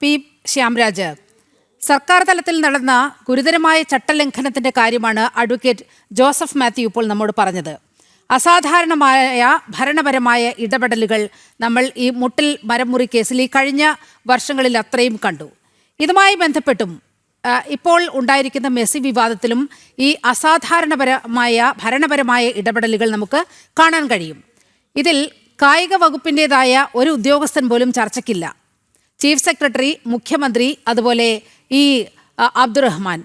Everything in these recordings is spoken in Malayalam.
പി ശ്യാംരാജ്, സർക്കാർ തലത്തിൽ നടന്ന ഗുരുതരമായ ചട്ടലംഘനത്തിന്റെ കാര്യമാണ് അഡ്വക്കേറ്റ് ജോസഫ് മാത്യു ഇപ്പോൾ നമ്മോട് പറഞ്ഞത്. അസാധാരണമായ ഭരണപരമായ ഇടപെടലുകൾ നമ്മൾ ഈ മുട്ടിൽ മരംമുറി കേസിൽ ഈ കഴിഞ്ഞ വർഷങ്ങളിൽ അത്രയും കണ്ടു. ഇതുമായി ബന്ധപ്പെട്ടും ഇപ്പോൾ ഉണ്ടായിരിക്കുന്ന മെസ്സി വിവാദത്തിലും ഈ അസാധാരണപരമായ ഭരണപരമായ ഇടപെടലുകൾ നമുക്ക് കാണാൻ കഴിയും. ഇതിൽ കായിക വകുപ്പിൻ്റെതായ ഒരു ഉദ്യോഗസ്ഥൻ പോലും ചർച്ചയ്ക്കില്ല. ചീഫ് സെക്രട്ടറി, മുഖ്യമന്ത്രി, അതുപോലെ ഈ അബ്ദുറഹ്മാൻ,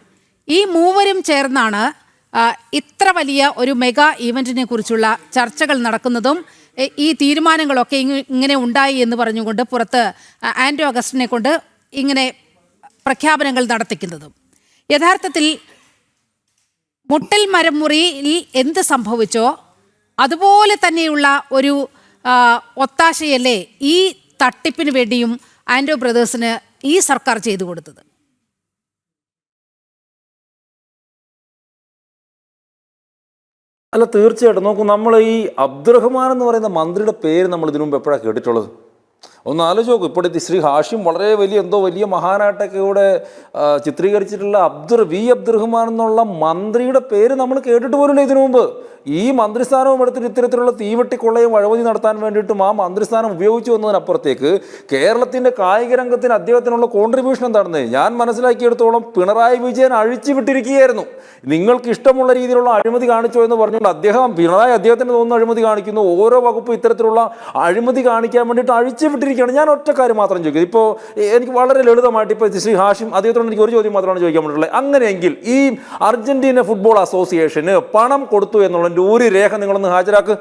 ഈ മൂവരും ചേർന്നാണ് ഇത്ര വലിയ ഒരു മെഗാ ഈവൻറ്റിനെ കുറിച്ചുള്ള ചർച്ചകൾ നടക്കുന്നതും ഈ തീരുമാനങ്ങളൊക്കെ ഇങ്ങനെ ഉണ്ടായി എന്ന് പറഞ്ഞുകൊണ്ട് പുറത്ത് ആൻഡ്രൂ അഗസ്റ്റിനെ കൊണ്ട് ഇങ്ങനെ പ്രഖ്യാപനങ്ങൾ നടത്തിക്കുന്നതും. യഥാർത്ഥത്തിൽ മുട്ടൽ മരമുറിയിൽ എന്ത് സംഭവിച്ചോ അതുപോലെ തന്നെയുള്ള ഒരു ഒത്താശയല്ലേ ഈ തട്ടിപ്പിന് വേണ്ടിയും ആൻഡ്രൂ ബ്രദേഴ്സിന് ഈ സർക്കാർ ചെയ്തു കൊടുത്തത്? അല്ല, തീർച്ചയായിട്ടും നോക്കൂ, നമ്മൾ ഈ അബ്ദുറഹ്മാൻ എന്ന് പറയുന്ന മന്ത്രിയുടെ പേര് നമ്മൾ ഇതിനു മുമ്പ് എപ്പോഴാണ് കേട്ടിട്ടുള്ളത്? ഒന്ന് ആലോചിച്ച് നോക്കും. ഇപ്പോഴത്തെ ശ്രീ ഹാഷിം വളരെ വലിയ മഹാനായിട്ടൊക്കെ ഇവിടെ ചിത്രീകരിച്ചിട്ടുള്ള അബ്ദുറഹ്മാൻ എന്നുള്ള മന്ത്രിയുടെ പേര് നമ്മൾ കേട്ടിട്ട് പോലുമില്ല ഇതിനു മുമ്പ്. ഈ മന്ത്രിസ്ഥാനവും എടുത്തിട്ട് ഇത്തരത്തിലുള്ള തീവെട്ടിക്കൊള്ളയും അഴിമതി നടത്താൻ വേണ്ടിയിട്ടും ആ മന്ത്രിസ്ഥാനം ഉപയോഗിച്ചു വന്നതിനപ്പുറത്തേക്ക് കേരളത്തിൻ്റെ കായിക രംഗത്തിന് അദ്ദേഹത്തിനുള്ള കോൺട്രിബ്യൂഷൻ എന്താണെന്ന് ഞാൻ മനസ്സിലാക്കിയെടുത്തോളം പിണറായി വിജയൻ അഴിച്ചു വിട്ടിരിക്കുകയായിരുന്നു. നിങ്ങൾക്ക് ഇഷ്ടമുള്ള രീതിയിലുള്ള അഴിമതി കാണിച്ചോ എന്ന് പറഞ്ഞുകൊണ്ട് അദ്ദേഹത്തിന് തോന്നുന്ന അഴിമതി കാണിക്കുന്നു. ഓരോ വകുപ്പും ഇത്തരത്തിലുള്ള അഴിമതി കാണിക്കാൻ വേണ്ടിയിട്ട് അഴിച്ചു വിട്ടിരിക്കുകയാണ്. ഞാൻ ഒറ്റ കാര്യം മാത്രം ചോദിക്കുന്നത്. ഇപ്പോൾ എനിക്ക് വളരെ ലളിതമായിട്ട് ഇപ്പോൾ ശ്രീ ഹാഷിം അദ്ദേഹത്തോട് എനിക്ക് ഒരു ചോദ്യം മാത്രമാണ് ചോദിക്കാൻ വേണ്ടിയിട്ടുള്ളത്. അങ്ങനെയെങ്കിൽ ഈ അർജന്റീന ഫുട്ബോൾ അസോസിയേഷന് പണം കൊടുത്തു എന്നുള്ള ഒരു രേഖ നിങ്ങളൊന്ന് ഹാജരാക്ക്.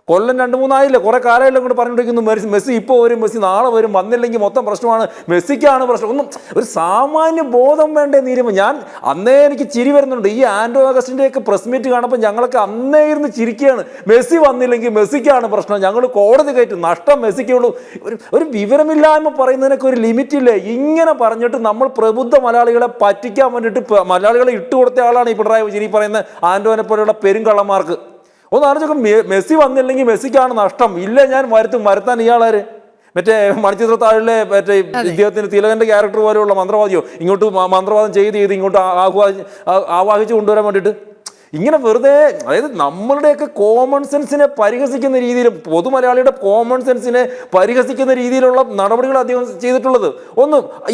കൊല്ലം 2-3 ആയില്ലേ, കുറെ കാലമായിട്ട് കൊണ്ട് പറഞ്ഞിരിക്കുന്നു മെസ്സി ഇപ്പോൾ വരും, മെസ്സി നാളെ വരും, വന്നില്ലെങ്കിൽ മൊത്തം പ്രശ്നമാണ്, മെസ്സിക്കാണ് പ്രശ്നം. ഒന്നും ഒരു സാമാന്യ ബോധം വേണ്ടേ നീരുമ്പോൾ? ഞാൻ അന്നേ എനിക്ക് ചിരി വരുന്നുണ്ട്. ഈ ആൻഡ്രൂ അഗസ്റ്റിൻ്റെയൊക്കെ പ്രസ് മീറ്റ് കാണുമ്പോൾ ഞങ്ങളൊക്കെ അന്നേ ഇരുന്ന് ചിരിക്കുകയാണ്. മെസ്സി വന്നില്ലെങ്കിൽ മെസ്സിക്കാണ് പ്രശ്നം, ഞങ്ങൾ കോടതി കയറ്റും, നഷ്ടം മെസ്സിക്കുള്ളൂ. ഒരു വിവരമില്ലായ്മ പറയുന്നതിനൊക്കെ ഒരു ലിമിറ്റില്ലേ? ഇങ്ങനെ പറഞ്ഞിട്ട് നമ്മൾ പ്രബുദ്ധ മലയാളികളെ പറ്റിക്കാൻ വേണ്ടിയിട്ട് മലയാളികളെ ഇട്ടുകൊടുത്ത ആളാണ് ഈ പിണറായി വിജയൻ, ഈ പറയുന്ന ആൻഡ്രോനെ പോലെയുള്ള പെരുങ്കള്ളന്മാർക്ക്. ഒന്ന് ആലോചിക്കും, മെസ്സി വന്നില്ലെങ്കിൽ മെസ്സിക്കാണ് നഷ്ടം. ഇല്ല, ഞാൻ വരുത്താൻ ഇയാളാര്? മറ്റേ മണിച്ചിത്രത്താഴിലെ മറ്റേ ഇദ്ദേഹത്തിന് തിലകന്റെ ക്യാരക്ടർ പോലെയുള്ള മന്ത്രവാദിയോ ഇങ്ങോട്ട് മന്ത്രവാദം ചെയ്ത് ഇങ്ങോട്ട് ആവാഹിച്ച് കൊണ്ടുവരാൻ വേണ്ടിയിട്ട് ഇങ്ങനെ വെറുതെ, അതായത് നമ്മളുടെയൊക്കെ കോമൺ സെൻസിനെ പരിഹസിക്കുന്ന രീതിയിലും പൊതുമലയാളിയുടെ കോമൺ സെൻസിനെ പരിഹസിക്കുന്ന രീതിയിലുള്ള നടപടികൾ അദ്ദേഹം ചെയ്തിട്ടുള്ളത്.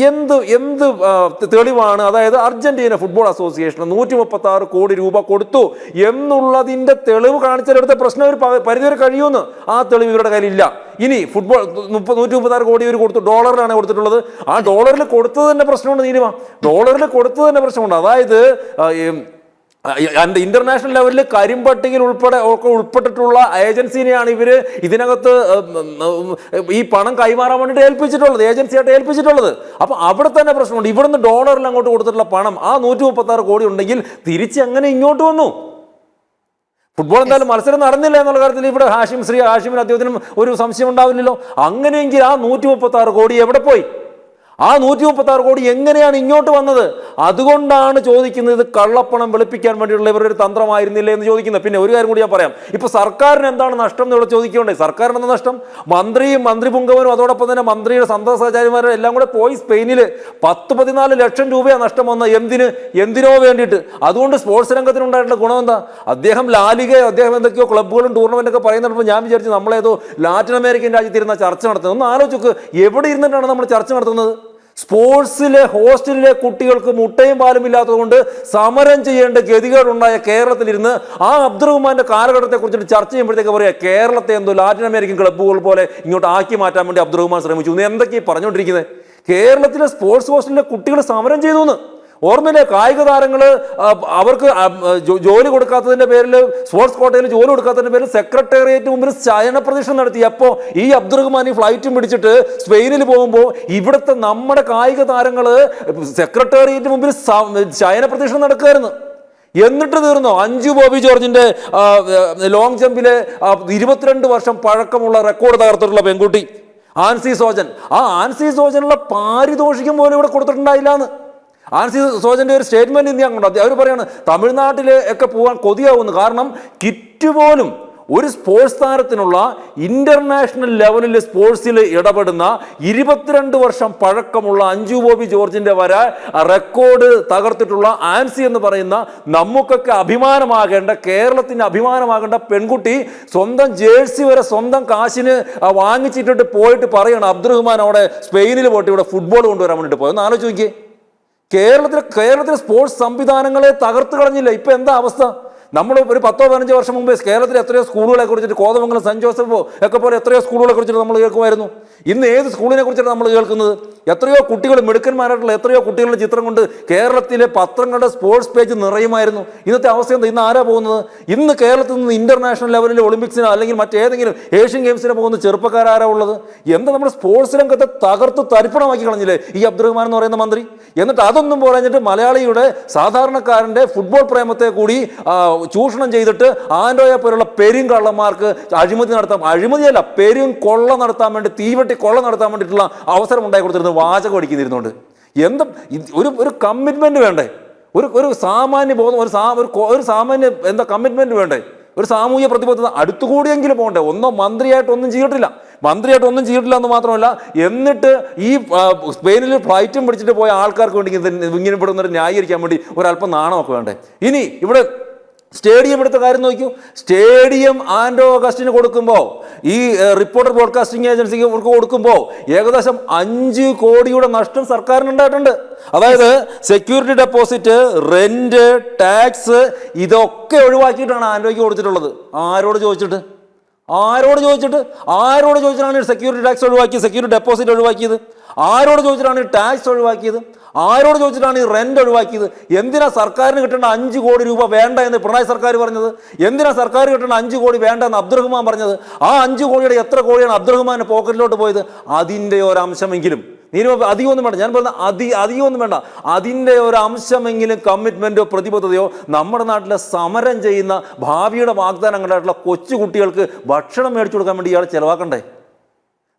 എന്ത് തെളിവാണ്? അതായത് അർജന്റീന ഫുട്ബോൾ അസോസിയേഷന് 136 കോടി രൂപ കൊടുത്തു എന്നുള്ളതിൻ്റെ തെളിവ് കാണിച്ചെടുത്ത പ്രശ്നം ഒരു പരിധിവരെ കഴിയുമെന്ന്. ആ തെളിവ് ഇവരുടെ കയ്യിലില്ല. ഇനി ഫുട്ബോൾ 136 കോടി ഇവർ കൊടുത്തു, ഡോളറിലാണ് കൊടുത്തിട്ടുള്ളത്. ആ ഡോളറിൽ കൊടുത്തത് തന്നെ പ്രശ്നമുണ്ട് നീലിമ, ഡോളറിൽ കൊടുത്തത് തന്നെ പ്രശ്നമുണ്ട്. അതായത് ഇന്റർനാഷണൽ ലെവലിൽ കരിമ്പട്ടികയിൽ ഉൾപ്പെട്ടിട്ടുള്ള ഏജൻസിനെയാണ് ഇവര് ഇതിനകത്ത് ഈ പണം കൈമാറാൻ വേണ്ടിയിട്ട് ഏൽപ്പിച്ചിട്ടുള്ളത്, ഏജൻസിയായിട്ട് ഏൽപ്പിച്ചിട്ടുള്ളത്. അപ്പൊ അവിടെ തന്നെ പ്രശ്നമുണ്ട്. ഇവിടുന്ന് ഡോളറിൽ അങ്ങോട്ട് കൊടുത്തിട്ടുള്ള പണം ആ 136 കോടി ഉണ്ടെങ്കിൽ തിരിച്ചെങ്ങനെ ഇങ്ങോട്ട് വന്നു? ഫുട്ബോൾ എന്തായാലും മത്സരം നടന്നില്ല എന്നുള്ള കാര്യത്തിൽ ഇവിടെ ഹാഷിമിന് അദ്ദേഹത്തിനും ഒരു സംശയം ഉണ്ടാവില്ലല്ലോ. അങ്ങനെയെങ്കിൽ ആ 136 കോടി എവിടെ പോയി? ആ 136 കോടി എങ്ങനെയാണ് ഇങ്ങോട്ട് വന്നത്? അതുകൊണ്ടാണ് ചോദിക്കുന്നത്, കള്ളപ്പണം വെളുപ്പിക്കാൻ വേണ്ടിയുള്ള ഇവരുടെ ഒരു തന്ത്രമായിരുന്നില്ലേ എന്ന് ചോദിക്കുന്നത്. പിന്നെ ഒരു കാര്യം കൂടി ഞാൻ പറയാം. ഇപ്പൊ സർക്കാരിന് എന്താണ് നഷ്ടം എന്നിവിടെ ചോദിക്കേണ്ടത്? സർക്കാരിന് എന്താ നഷ്ടം? മന്ത്രി പുങ്കവനും അതോടൊപ്പം തന്നെ മന്ത്രിയുടെ സഹചാരിമാരും എല്ലാം കൂടെ പോയി സ്പെയിനിൽ 10-14 ലക്ഷം രൂപയാണ് നഷ്ടം വന്നത്. എന്തിനോ വേണ്ടിയിട്ട്. അതുകൊണ്ട് സ്പോർട്സ് രംഗത്തിനുണ്ടായിട്ടുള്ള ഗുണം എന്താ? അദ്ദേഹം ലാലിഗയോ അദ്ദേഹം എന്തൊക്കെയോ ക്ലബ്ബുകളും ടൂർണമെന്റൊക്കെ പറയുന്നപ്പോൾ ഞാൻ വിചാരിച്ചു നമ്മളേതോ ലാറ്റിൻ അമേരിക്കൻ രാജ്യത്തിരുന്ന ചർച്ച നടത്തുന്നത്. ഒന്ന് ആലോചിക്ക്, എവിടെ ഇരുന്നിട്ടാണ് നമ്മൾ ചർച്ച നടത്തുന്നത്? സ്പോർട്സിലെ ഹോസ്റ്റലിലെ കുട്ടികൾക്ക് മുട്ടയും പാലും ഇല്ലാത്തതുകൊണ്ട് സമരം ചെയ്യേണ്ട ഗതികേടുണ്ടായ കേരളത്തിലിരുന്ന് ആ അബ്ദുറഹ്മാന്റെ കാലഘട്ടത്തെ കുറിച്ചിട്ട് ചർച്ച ചെയ്യുമ്പോഴത്തേക്ക് പറയാം കേരളത്തെ എന്തോ ലാറ്റിൻ അമേരിക്കൻ ക്ലബ്ബുകൾ പോലെ ഇങ്ങോട്ട് ആക്കി മാറ്റാൻ വേണ്ടി അബ്ദുറഹ്മാൻ ശ്രമിച്ചു. എന്തൊക്കെയാണ് പറഞ്ഞുകൊണ്ടിരിക്കുന്നത്? കേരളത്തിലെ സ്പോർട്സ് ഹോസ്റ്റലിലെ കുട്ടികൾ സമരം ചെയ്തു എന്ന് ഓർമ്മയില്ലേ? കായിക താരങ്ങൾ അവർക്ക് ജോലി കൊടുക്കാത്തതിന്റെ പേരിൽ, സ്പോർട്സ് കോട്ടയിൽ ജോലി കൊടുക്കാത്തതിന്റെ പേരിൽ സെക്രട്ടേറിയറ്റ് മുമ്പിൽ ശയന പ്രദക്ഷിണം നടത്തി. അപ്പോൾ ഈ അബ്ദുറഹ്മാൻ ഫ്ലൈറ്റും പിടിച്ചിട്ട് സ്പെയിനിൽ പോകുമ്പോൾ ഇവിടുത്തെ നമ്മുടെ കായിക താരങ്ങൾ സെക്രട്ടേറിയറ്റ് മുമ്പിൽ ശയന പ്രദക്ഷിണം നടക്കുമായിരുന്നു. എന്നിട്ട് തീർന്നു. അഞ്ജു ബോബി ജോർജിന്റെ ലോങ് ജമ്പിലെ 22 വർഷം പഴക്കമുള്ള റെക്കോർഡ് തകർത്തിട്ടുള്ള പെൺകുട്ടി ആൻസി സോജൻ. ആ ആൻസി സോജനുള്ള പാരിതോഷികം പോലും ഇവിടെ കൊടുത്തിട്ടുണ്ടായില്ല എന്ന് ആൻസി സോജന്റെ ഒരു സ്റ്റേറ്റ്മെന്റ് ഇന്ന് ഞാൻ കണ്ടു. അവർ പറയാണ് തമിഴ്നാട്ടിൽ ഒക്കെ പോകാൻ കൊതിയാവുന്നു. കാരണം കിറ്റ് പോലും ഒരു സ്പോർട്സ് താരത്തിനുള്ള ഇന്റർനാഷണൽ ലെവലിൽ സ്പോർട്സിൽ ഇടപെടുന്ന 22 വർഷം പഴക്കമുള്ള അഞ്ജു ബോബി ജോർജിന്റെ വരെ റെക്കോർഡ് തകർത്തിട്ടുള്ള ആൻസി എന്ന് പറയുന്ന നമുക്കൊക്കെ അഭിമാനമാകേണ്ട, കേരളത്തിന് അഭിമാനമാകേണ്ട പെൺകുട്ടി സ്വന്തം ജേഴ്സി വരെ സ്വന്തം കാശിന് വാങ്ങിച്ചിട്ടിട്ട് പോയിട്ട് പറയണം അബ്ദുറഹ്മാൻ അവിടെ സ്പെയിനിൽ പോയിട്ട് ഇവിടെ ഫുട്ബോൾ കൊണ്ടുവരാൻ വേണ്ടിയിട്ട് പോയി. ഒന്ന് ആലോചിച്ച് നോക്കിയേ. കേരളത്തിലെ സ്പോർട്സ് സംവിധാനങ്ങളെ തകർത്ത് കളഞ്ഞില്ല. ഇപ്പൊ എന്താ അവസ്ഥ? നമ്മൾ ഒരു 10-15 വർഷം മുമ്പ് കേരളത്തിൽ എത്രയോ സ്കൂളുകളെ കുറിച്ചിട്ട്, കോതമംഗലം സെന്റ് ജോസഫോ ഒക്കെ പോലെ എത്രയോ സ്കൂളുകളെ കുറിച്ചിട്ട് നമ്മൾ കേൾക്കുമായിരുന്നു. ഇന്ന് ഏത് സ്കൂളിനെ കുറിച്ചാണ് നമ്മൾ കേൾക്കുന്നത്? എത്രയോ കുട്ടികൾ, മിടുക്കന്മാരായിട്ടുള്ള എത്രയോ കുട്ടികളുടെ ചിത്രം കൊണ്ട് കേരളത്തിലെ പത്രങ്ങളുടെ സ്പോർട്സ് പേജ് നിറയുമായിരുന്നു. ഇന്നത്തെ അവസ്ഥ എന്താ? ഇന്ന് ആരാ പോകുന്നത്? ഇന്ന് കേരളത്തിൽ നിന്ന് ഇന്റർനാഷണൽ ലെവലിൽ ഒളിമ്പിക്സിനോ അല്ലെങ്കിൽ മറ്റേതെങ്കിലും ഏഷ്യൻ ഗെയിംസിനോ പോകുന്ന ചെറുപ്പക്കാരാരാ ഉള്ളത്? എന്താ നമ്മുടെ സ്പോർട്സ് രംഗത്തെ തകർത്ത് തരിപ്പണമാക്കി കളഞ്ഞില്ലേ ഈ അബ്ദുറഹ്മാൻ എന്ന് പറയുന്ന മന്ത്രി? എന്നിട്ട് അതൊന്നും പറഞ്ഞിട്ട് മലയാളിയുടെ സാധാരണക്കാരൻ്റെ ഫുട്ബോൾ പ്രേമത്തെ കൂടി ചൂഷണം ചെയ്തിട്ട് ആൻഡ്രോയെ പോലുള്ള പെരുങ്കള്ളന്മാർക്ക് അഴിമതി നടത്താൻ, അഴിമതിയല്ല കൊള്ള നടത്താൻ വേണ്ടി, തീവെട്ടി കൊള്ള നടത്താൻ വേണ്ടിയിട്ടുള്ള അവസരം ഉണ്ടായി കൊടുത്തിരുന്നത് വാചകം അടിക്കുന്നിരുന്നുണ്ട്. എന്താ ഒരു കമ്മിറ്റ്മെന്റ് വേണ്ടേ? ഒരു സാമാന്യ ബോധം, ഒരു സാമാന്യ എന്താ കമ്മിറ്റ്മെന്റ് വേണ്ടേ? ഒരു സാമൂഹ്യ പ്രതിബദ്ധത അടുത്തുകൂടിയെങ്കിലും പോകണ്ടേ? മന്ത്രിയായിട്ടൊന്നും ചെയ്തിട്ടില്ല എന്ന് മാത്രമല്ല, എന്നിട്ട് ഈ സ്പെയിനിൽ ഫ്ലൈറ്റും പിടിച്ചിട്ട് പോയ ആൾക്കാർക്ക് വേണ്ടി ഇങ്ങനെ ഇവിടെ ന്യായീകരിക്കാൻ വേണ്ടി ഒരല്പം നാണമൊക്കെ വേണ്ടേ? ഇനി ഇവിടെ സ്റ്റേഡിയം എടുത്ത കാര്യം നോക്കൂ. സ്റ്റേഡിയം ആൻഡ്രോ അഗസ്റ്റിന് കൊടുക്കുമ്പോൾ, ഈ റിപ്പോർട്ടർ ബ്രോഡ്കാസ്റ്റിംഗ് ഏജൻസിക്ക് കൊടുക്കുമ്പോൾ ഏകദേശം 5 കോടിയുടെ നഷ്ടം സർക്കാരിനുണ്ടായിട്ടുണ്ട്. അതായത് സെക്യൂരിറ്റി ഡെപ്പോസിറ്റ്, റെന്റ്, ടാക്സ് ഇതൊക്കെ ഒഴിവാക്കിയിട്ടാണ് ആൻഡ്രോയ്ക്ക് കൊടുത്തിട്ടുള്ളത്. ആരോട് ചോദിച്ചിട്ടാണ് സെക്യൂരിറ്റി ടാക്സ് ഒഴിവാക്കിയത്, സെക്യൂരിറ്റി ഡെപ്പോസിറ്റ് ഒഴിവാക്കിയത്? ആരോട് ചോദിച്ചിട്ടാണ് ഈ ടാക്സ് ഒഴിവാക്കിയത്? ആരോട് ചോദിച്ചിട്ടാണ് ഈ റെന്റ് ഒഴിവാക്കിയത്? എന്തിനാ സർക്കാരിന് കിട്ടേണ്ട 5 കോടി രൂപ വേണ്ട എന്ന് പിണറായി സർക്കാർ പറഞ്ഞത്? എന്തിനാ സർക്കാർ കിട്ടേണ്ട 5 കോടി വേണ്ട എന്ന് അബ്ദുറഹ്മാൻ പറഞ്ഞത്? ആ 5 കോടിയുടെ എത്ര കോടിയാണ് അബ്ദുറഹ്മാന്റെ പോക്കറ്റിലോട്ട് പോയത്? അതിൻ്റെ ഒരംശമെങ്കിലും, അധികമൊന്നും വേണ്ട, ഞാൻ പറഞ്ഞ അധികമൊന്നും വേണ്ട, അതിൻ്റെ ഒരു അംശമെങ്കിലും കമ്മിറ്റ്മെന്റോ പ്രതിബദ്ധതയോ നമ്മുടെ നാട്ടിലെ സമരം ചെയ്യുന്ന ഭാവിയുടെ വാഗ്ദാനങ്ങളായിട്ടുള്ള കൊച്ചു കുട്ടികൾക്ക് ഭക്ഷണം മേടിച്ചു കൊടുക്കാൻ വേണ്ടി ഇയാൾ ചെലവാക്കണ്ടേ?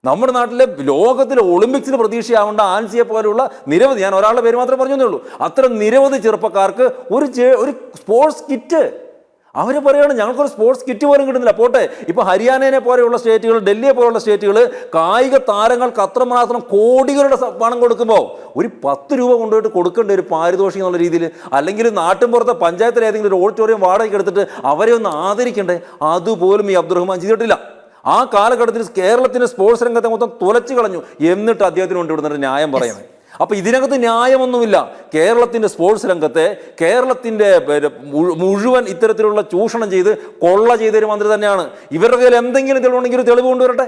നമ്മുടെ നാട്ടിലെ ലോകത്തിലെ ഒളിമ്പിക്സിന് പ്രതീക്ഷയാവേണ്ട ആൻസിയെ പോലെയുള്ള നിരവധി, ഞാൻ ഒരാളുടെ പേര് മാത്രമേ പറഞ്ഞേ ഉള്ളൂ, അത്തരം നിരവധി ചെറുപ്പക്കാർക്ക് ഒരു സ്പോർട്സ് കിറ്റ്, അവർ പറയുകയാണ് ഞങ്ങൾക്കൊരു സ്പോർട്സ് കിറ്റ് പോലും കിട്ടുന്നില്ല. പോട്ടെ, ഇപ്പൊ ഹരിയാനയെ പോലെയുള്ള സ്റ്റേറ്റുകൾ, ഡൽഹിയെ പോലുള്ള സ്റ്റേറ്റുകൾ കായിക താരങ്ങൾക്ക് അത്രമാത്രം കോടികളുടെ പണം കൊടുക്കുമ്പോൾ ഒരു 10 രൂപ കൊണ്ടുപോയിട്ട് കൊടുക്കേണ്ട ഒരു പാരിതോഷികം എന്നുള്ള രീതിയിൽ, അല്ലെങ്കിൽ നാട്ടിൻ പുറത്തെ പഞ്ചായത്തിൽ ഏതെങ്കിലും ഒരു ഓഡിറ്റോറിയം വാടകയ്ക്ക് എടുത്തിട്ട് അവരെ ഒന്ന് ആദരിക്കണ്ടേ? അതുപോലും ഈ അബ്ദുറഹ്മാൻ ചെയ്തിട്ടില്ല. ആ കാലഘട്ടത്തിൽ കേരളത്തിന്റെ സ്പോർട്സ് രംഗത്തെ മൊത്തം തുലച്ചു കളഞ്ഞു. എന്നിട്ട് അദ്ദേഹത്തിന് കൊണ്ട് ഇവിടുന്ന് ന്യായം പറയുന്നത്. അപ്പൊ ഇതിനകത്ത് ന്യായമൊന്നുമില്ല. കേരളത്തിന്റെ സ്പോർട്സ് രംഗത്തെ, കേരളത്തിന്റെ മുഴുവൻ ഇത്തരത്തിലുള്ള ചൂഷണം ചെയ്ത് കൊള്ള ചെയ്തൊരു മന്ത്രി തന്നെയാണ്. ഇവരുടെ കയ്യിൽ എന്തെങ്കിലും തെളിവുണ്ടെങ്കിൽ ഒരു തെളിവ് കൊണ്ടുവരട്ടെ.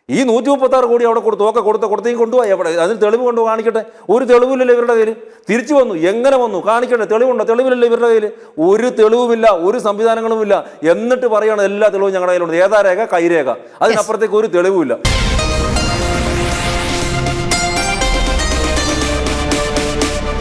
ഈ 136 കോടി അവിടെ കൊടുത്തേക്ക് കൊണ്ടുപോയി എവിടെ? അതിന് തെളിവ് കൊണ്ട് കാണിക്കട്ടെ. ഒരു തെളിവില്ലല്ലോ ഇവരുടെ കയ്യിൽ. തിരിച്ചു വന്നു, എങ്ങനെ വന്നു കാണിക്കട്ടെ. തെളിവുണ്ടോ? തെളിവില്ലല്ലോ ഇവരുടെ കയ്യിൽ. ഒരു തെളിവുമില്ല, ഒരു സംവിധാനങ്ങളുമില്ല. എന്നിട്ട് പറയണം എല്ലാ തെളിവും ഞങ്ങളുടെ കയ്യിലുണ്ട്. ഏതാ രേഖ? കൈരേഖ. അതിനപ്പുറത്തേക്ക് ഒരു തെളിവുമില്ല.